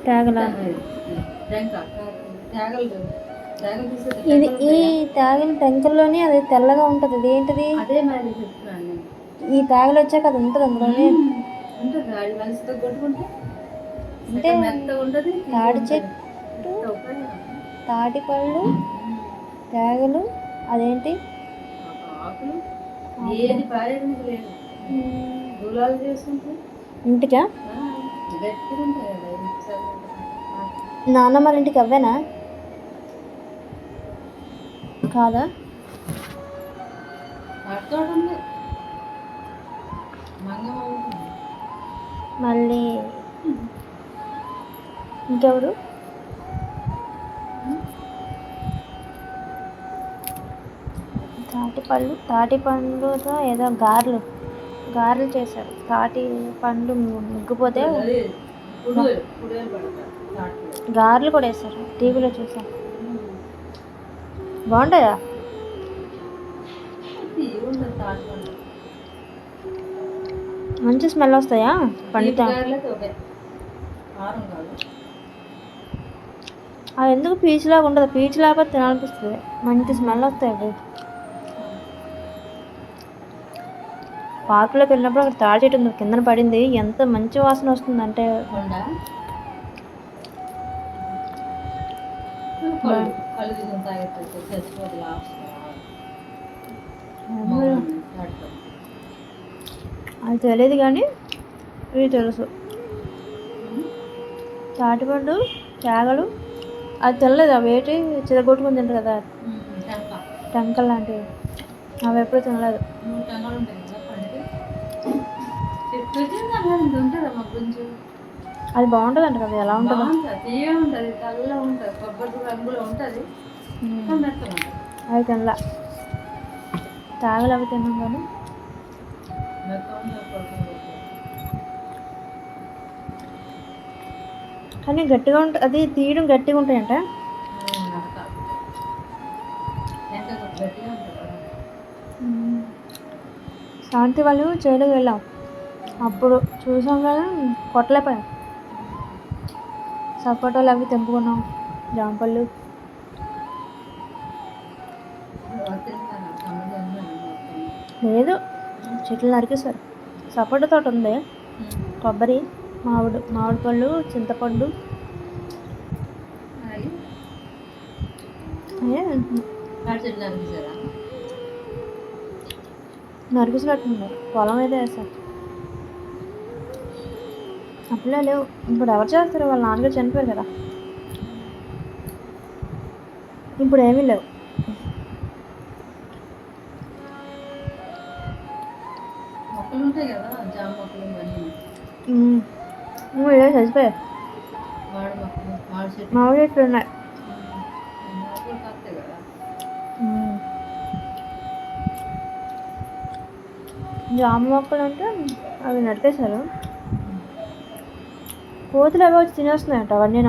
తేగల ఇది ఈ తేగల టెంకల్లోనే అది తెల్లగా ఉంటుంది. అది ఏంటిది? అదే మరి చెప్తున్నాను. ఈ తేగలు వచ్చాక అది ఉంటుంది అందులోనే ఉంటుంది. అది మనిషితో కొట్టుకుంటే అంటే మెత్తగా ఉంటుంది. తాడి చెట్టు, తాటి పళ్ళు, తేగలు, అదేంటి ఆకులు ఏది పారేది లేదు. దూలాలు చేసుకుంటే ఇంటికా గట్టిగా ఉంటాయి కదా. నాన్నమ్మ ఇంటికి అవ్వేనా కాదా? మళ్ళీ ఇంకెవరు? తాటి పండుతో ఏదో గారెలు చేశారు. తాటి పండు ముగ్గిపోతే గారెలు కూడా వేస్తారు. టీవీలో చూసాను. బాగుంటాయా? మంచి స్మెల్ వస్తాయా పండుతా? అది ఎందుకు పీచులాగా ఉండదు? పీచు లేకపోతే తినాలనిపిస్తుంది. మంచి స్మెల్ వస్తాయి అవి. పార్కులోకి వెళ్ళినప్పుడు అక్కడ తాడి చెట్టు ఉంది, కిందన పడింది. ఎంత మంచి వాసన వస్తుంది అంటే అది తెలియదు కానీ ఇవి తెలుసు. తాటిపండు, తేగలు అది తెలియదు. అవి ఏంటి చిరగొట్టుకుని తింటారు కదా, టెంకల్ లాంటివి. అవి ఎప్పుడు తినలేదు. అది బాగుంటుంది అంట కదా. ఎలా ఉంటుంది? తెల్ల ఉంటుంది, కొబ్బరి రంగులో ఉంటుంది. అవి తినలా. తేగలు అవి తిన్నాం కానీ కానీ గట్టిగా ఉంటుంది. అది తీయడం గట్టిగా ఉంటాయంట. శాంతి వాళ్ళు చేయడానికి వెళ్ళాం, అప్పుడు చూసాం కానీ కొట్టలేకపోయాం. సపోటాలు అవి తెంపుకున్నాం, జాంపళ్ళు. లేదు, చెట్లు నరికేశారు. సపోటా తోట ఉంది, కొబ్బరి, మామిడి పళ్ళు, చింతపండు. నరికేసినట్టుంది. పొలం అయితే వేస్తారు. అప్పుడే లేవు. ఇప్పుడు ఎవరు చేస్తారు? వాళ్ళ నాన్నగారు చనిపోయారు కదా, ఇప్పుడు ఏమీ లేవు. చచ్చిపోయాయి. మామిడి చెట్లు ఉన్నాయి. జామ మొక్కలు అంటే అవి నరికేశారు. కోతులు అవి వచ్చి తినేస్తున్నాయంట అవన్నీ.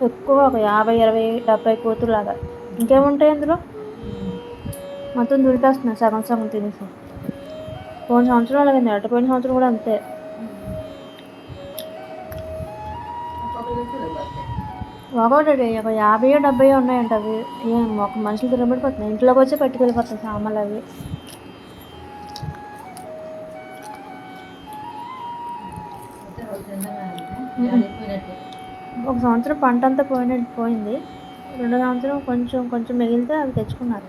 ఎక్కువ ఒక 50, 60, 70 కోతులు లాగా. ఇంకేముంటాయి అందులో? మొత్తం దులిపేస్తున్నాయి సగం సగం తినేసి. పోయిన సంవత్సరం అలాగే, అటుపోయిన సంవత్సరం కూడా అంతే. ఒకటి ఒక 50, 70 ఉన్నాయంట. అవి ఒక మనుషులు తిరగబడిపోతున్నాయి. ఇంట్లోకి వచ్చి పట్టుకెళ్ళిపోతాయి సామాన్లు అవి. ఒక సంవత్సరం పంట అంతా పోయింది. రెండో సంవత్సరం కొంచెం కొంచెం మిగిలితే అవి తెచ్చుకున్నారు.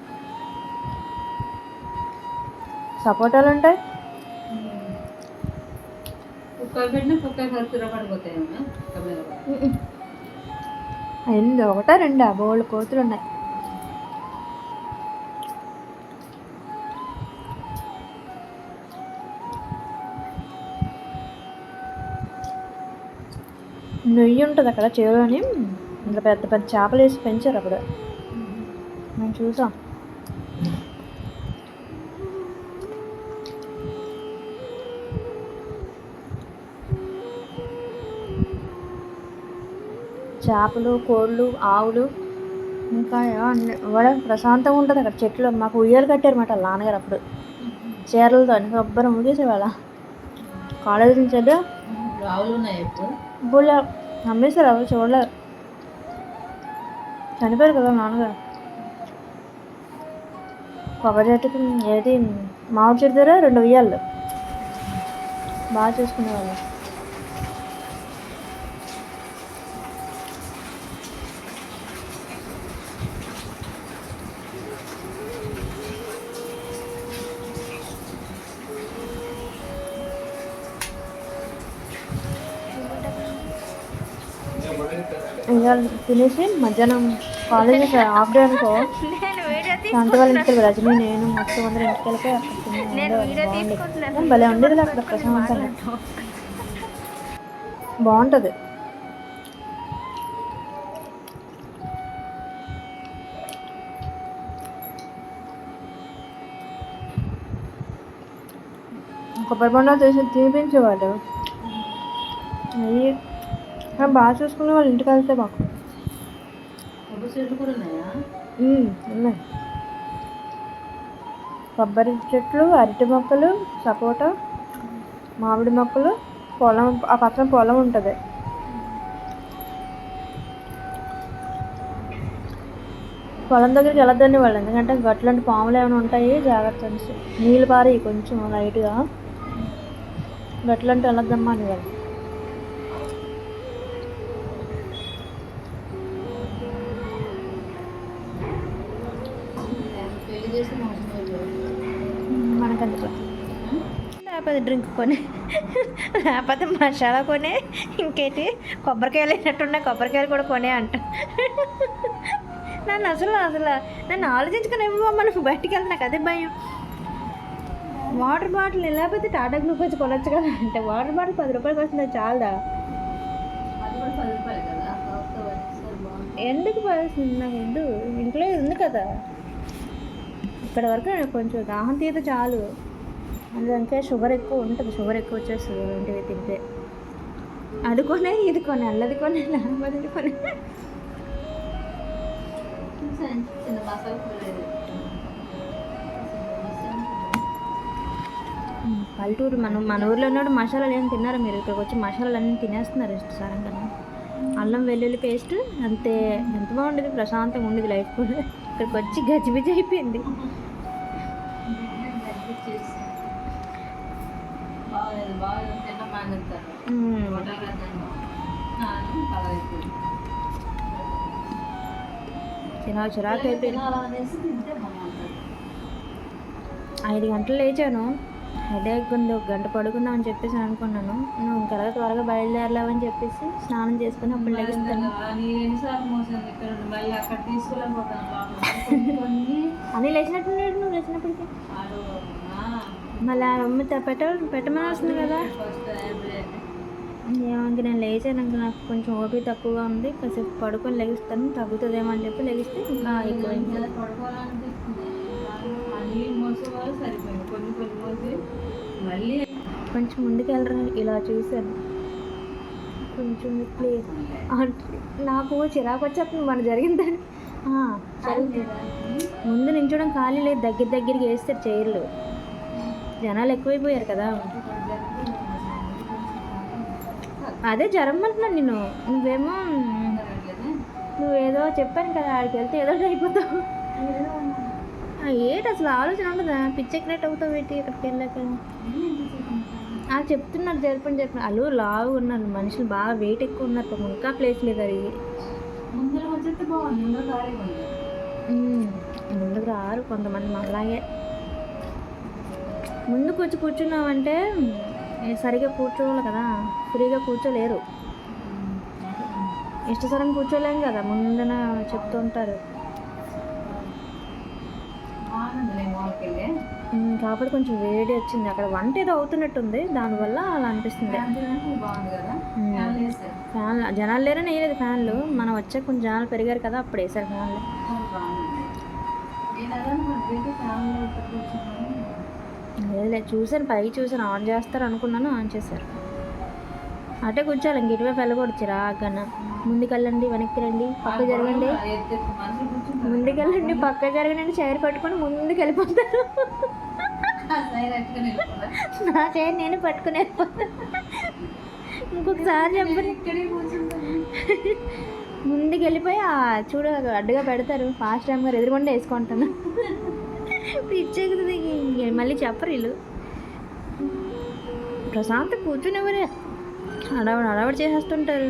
సపోటాలు ఉంటాయి. అయింది ఒకటా రెండా బోళ్ళు కోతులు ఉన్నాయి. నెయ్యి ఉంటుంది అక్కడ చెరువుని. ఇంత పెద్ద పెద్ద చేపలు వేసి పెంచారు అప్పుడు, మేము చూసాం. చేపలు, కోళ్ళు, ఆవులు, ఇంకా వాళ్ళ ప్రశాంతంగా ఉంటుంది అక్కడ. చెట్లు మాకు ఉయ్యాలు కట్టారన్నమాట నాన్నగారు అప్పుడు, చీరలతో అన్ని శుభ్రం ఊగేసేవాళ్ళ. కాలేజీ నుంచి అయితే అమ్మేశారు అవి చూడలేదు. చనిపోయారు కదా నాన్నగారు. కొబ్బరి చెట్టుకి ఏది మామిడి చెట్టు దగ్గర 2 ఉయ్యాలు బాగా చూసుకునేవాళ్ళు. ఇవాళ తినేసి మధ్యాహ్నం కాలేజ్ హాఫ్ డే అనుకో శాంతి వాళ్ళ ఇంటికి వెళ్ళి రజని నేను మొత్తం అందరూ ఇంటికి వెళ్ళిపోయి అక్కడ బాగుంది. భలే ఉండేది అక్కడ ప్రశాంతంగా బాగుంటుంది. కొబ్బరి బొండాలు చేసి తినిపించేవాళ్ళు. అవి బాగా చూసుకునే వాళ్ళు ఇంటికి వెళ్తే మాకు కొబ్బరి చెట్లు కూడా ఉన్నాయా? ఉన్నాయి. కొబ్బరి చెట్లు, అరటి మొక్కలు, సపోటా, మామిడి మొక్కలు, పొలం ఆ పక్కన పొలం ఉంటుంది. పొలం దగ్గరికి వెళ్ళొద్దని వాళ్ళు, ఎందుకంటే గట్లాంటి పాములు ఏమైనా ఉంటాయి జాగ్రత్త అనేసి. నీళ్ళు పారి కొంచెం లైట్గా గట్లాంటి వెళ్ళొద్దమ్మా అని వాళ్ళు. పెళ్లి చేసి మోసం మనకందుకు లేకపోతే డ్రింక్ కొని, లేకపోతే మసాలా కొనే, ఇంకేంటి కొబ్బరికాయలు అయినట్టున్నాయి కొబ్బరికాయలు కూడా కొనే అంట. అసలు నన్ను ఆలోచించుకుని మనం బయటికి వెళ్తే నాకు అదే భయం. వాటర్ బాటిల్ లేకపోతే టాటా గ్లూకోజ్ కొనొచ్చు కదా అంటే వాటర్ బాటిల్ 10 రూపాయలకి వస్తుంది. చాలదా? అది కూడా 10 రూపాయలు కదా. ఎందుకు పడుతుంది? నాకు వద్దు, ఇంట్లో ఉంది కదా. ఇక్కడ వరకు నాకు కొంచెం దాహం తీత చాలు. అందుకే షుగర్ ఎక్కువ ఉంటుంది, షుగర్ ఎక్కువ వచ్చేస్తుంది అలాంటివి తింటే. అది కొనే, ఇది కొనే, అల్లది కొనే, లేకపోతే కొనే. చిన్న మసాలా పల్లెటూరు మన ఊర్లో ఉన్నాడు. మసాలాలు ఏం తిన్నారా మీరు? ఇక్కడికి వచ్చి మసాలాలు అన్నీ తినేస్తున్నారు ఇష్టసారంగా. అల్లం వెల్లుల్లి పేస్ట్ అంతే. ఎంత బాగుండేది, ప్రశాంతంగా ఉండేది లైఫ్ కూడా. ఇక్కడికి వచ్చి గజిబిజి అయిపోయింది. చిరాకు అయిపోయింది. 5 గంటలు లేచాను. హెడేక్ ఉంది, 1 గంట పడుకుందాం అని చెప్పేసి అనుకున్నాను. నువ్వు ఇంకా త్వరగా బయలుదేరలేవని చెప్పేసి స్నానం చేసుకుని అప్పుడు లెగిస్తాను అని లేచినట్టున్నాడు. నువ్వు లేచినప్పటికీ మళ్ళీ అమ్మ పెట్టమని వస్తుంది కదా. ఏమంటే నేను లేచాను, నాకు కొంచెం ఓపిక తక్కువగా ఉంది, కాసేపు పడుకొని లెగిస్తాను తగ్గుతుందేమో అని చెప్పి లెగిస్తే ఇంకా ఎక్కువైంది. కొంచెం ముందుకు వెళ్ళరా ఇలా చూశాను. కొంచెం ప్లీజ్ నాకు చిరాకు వచ్చేస్తుంది మన జరిగిందని. ముందు నించోడం ఖాళీ లేదు, దగ్గరికి వేస్తారు చైర్లు. జనాలు ఎక్కువైపోయారు కదా. అదే జ్వరం అంటున్నాను నేను. నువ్వేదో చెప్పాను కదా, ఆడికి వెళ్తే ఏదో అయిపోతావు. ఏంటి అసలు ఆలోచన ఉండదా? పిచ్చెక్కినట్టు అవుతావు ఏంటి ఇక్కడికి వెళ్ళాక? చెప్తున్నారు చెప్పండి. వాళ్ళు లావు ఉన్నారు, మనుషులు బాగా వెయిట్ ఎక్కువ ఉన్నారు. ఇంకా ప్లేస్ లేదు. అది ముందుకు రారు కొంతమంది మనలాగే. ముందుకు వచ్చి కూర్చున్నామంటే సరిగా కూర్చోవాలి కదా, ఫ్రీగా కూర్చోలేరు. ఇష్టసరం కూర్చోలేం కదా, ముందున చెప్తూ ఉంటారు. కాబట్టి కొంచెం వేడి వచ్చింది. అక్కడ వంట ఏదో అవుతున్నట్టుంది, దానివల్ల అలా అనిపిస్తుంది. ఫ్యాన్ జనాలు లేరని వేయలేదు ఫ్యాన్లు. మనం వచ్చాక కొంచెం జనాలు పెరిగారు కదా, అప్పుడు వేసారు ఫ్యాన్లు. లేదు చూసాను, పైకి చూసాను, ఆన్ చేస్తారు అనుకున్నాను, ఆన్ చేశారు. అటే కూర్చోాలి, ఇంక ఇటువైపు వెళ్ళకూడదు చిరాకన్నా. ముందుకెళ్ళండి, వెనక్కి రండి, పక్క జరగండి, ముందుకెళ్ళండి, పక్క జరగండి, చైర్ పట్టుకొని ముందుకు వెళ్ళిపోతాను. నా చైర్ నేను పట్టుకుని వెళ్ళిపోతాను. ఇంకొకసారి చెప్పండి. ఇక్కడే కూర్చుంటాను. ముందుకు వెళ్ళిపోయి చూడ అడ్డుగా పెడతారు, ఫాస్ట్ టైం గారు ఎదురుకుండా వేసుకుంటాను. పిచ్చెక్కుతుంది. మళ్ళీ చెప్పరు వీళ్ళు. ప్రశాంత్ కూర్చుని ఎవరే హడావడి చేసేస్తుంటారు.